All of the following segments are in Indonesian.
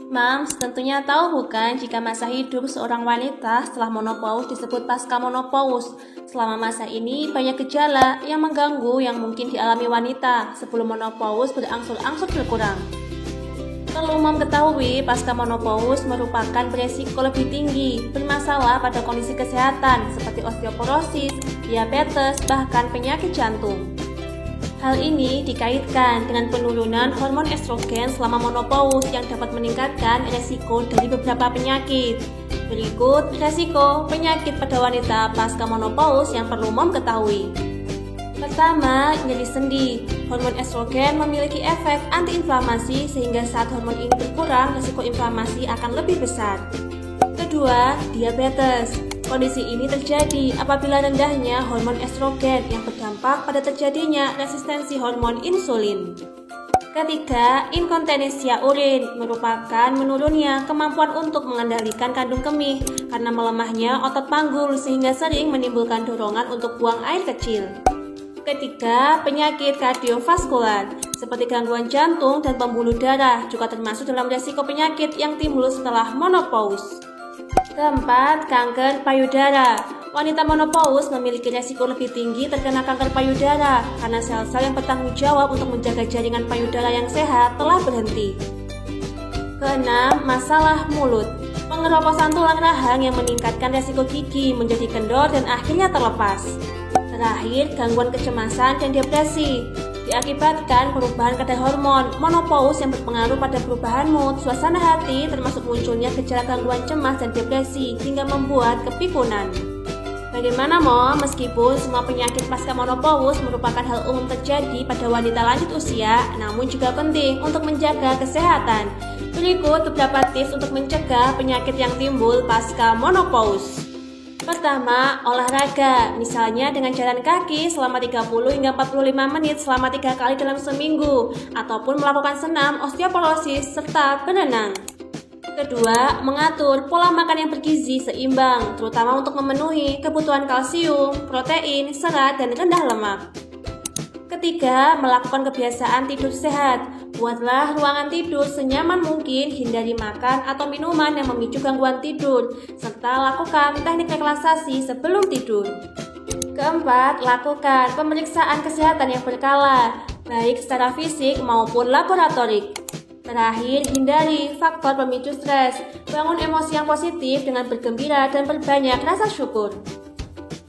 Mams, tentunya tahu bukan jika masa hidup seorang wanita setelah menopause disebut pasca menopause. Selama masa ini banyak gejala yang mengganggu yang mungkin dialami wanita sebelum menopause berangsur-angsur berkurang. Perlu mengetahui pasca menopause merupakan beresiko lebih tinggi bermasalah pada kondisi kesehatan seperti osteoporosis, diabetes, bahkan penyakit jantung. Hal ini dikaitkan dengan penurunan hormon estrogen selama menopause yang dapat meningkatkan resiko dari beberapa penyakit. Berikut resiko penyakit pada wanita pasca menopause yang perlu mom ketahui. Pertama, nyeri sendi. Hormon estrogen memiliki efek antiinflamasi sehingga saat hormon ini berkurang, resiko inflamasi akan lebih besar. Kedua, diabetes. Kondisi ini terjadi apabila rendahnya hormon estrogen yang berdampak pada terjadinya resistensi hormon insulin. Ketiga, inkontinensia urin merupakan menurunnya kemampuan untuk mengendalikan kandung kemih karena melemahnya otot panggul sehingga sering menimbulkan dorongan untuk buang air kecil. Ketiga, penyakit kardiovaskular seperti gangguan jantung dan pembuluh darah juga termasuk dalam resiko penyakit yang timbul setelah menopause. Keempat, kanker payudara. Wanita menopause memiliki resiko lebih tinggi terkena kanker payudara karena sel-sel yang bertanggung jawab untuk menjaga jaringan payudara yang sehat telah berhenti. Keenam, masalah mulut. Pengeroposan tulang rahang yang meningkatkan resiko gigi menjadi kendor dan akhirnya terlepas. Terakhir, gangguan kecemasan dan depresi diakibatkan perubahan kadar hormon menopause yang berpengaruh pada perubahan mood, suasana hati, termasuk munculnya gejala gangguan cemas dan depresi hingga membuat kepikunan. Bagaimana Mom? Meskipun semua penyakit pasca menopause merupakan hal umum terjadi pada wanita lanjut usia, namun juga penting untuk menjaga kesehatan. Berikut beberapa tips untuk mencegah penyakit yang timbul pasca menopause. Pertama, olahraga, misalnya dengan jalan kaki selama 30 hingga 45 menit selama 3 kali dalam seminggu, ataupun melakukan senam, osteoporosis, serta berenang. Kedua, mengatur pola makan yang bergizi seimbang, terutama untuk memenuhi kebutuhan kalsium, protein, serat, dan rendah lemak. Ketiga, melakukan kebiasaan tidur sehat. Buatlah ruangan tidur senyaman mungkin, hindari makan atau minuman yang memicu gangguan tidur, serta lakukan teknik relaksasi sebelum tidur. Keempat, lakukan pemeriksaan kesehatan yang berkala, baik secara fisik maupun laboratorik. Terakhir, hindari faktor pemicu stres. Bangun emosi yang positif dengan bergembira dan berbanyak rasa syukur.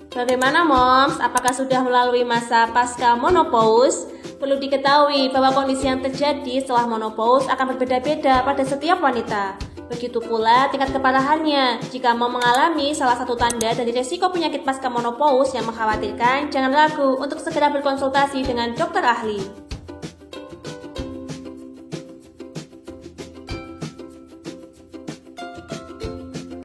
Bagaimana Moms? Apakah sudah melalui masa pasca menopause? Perlu diketahui bahwa kondisi yang terjadi setelah menopause akan berbeda-beda pada setiap wanita. Begitu pula tingkat keparahannya. Jika mau mengalami salah satu tanda dari resiko penyakit pasca menopause yang mengkhawatirkan, jangan ragu untuk segera berkonsultasi dengan dokter ahli.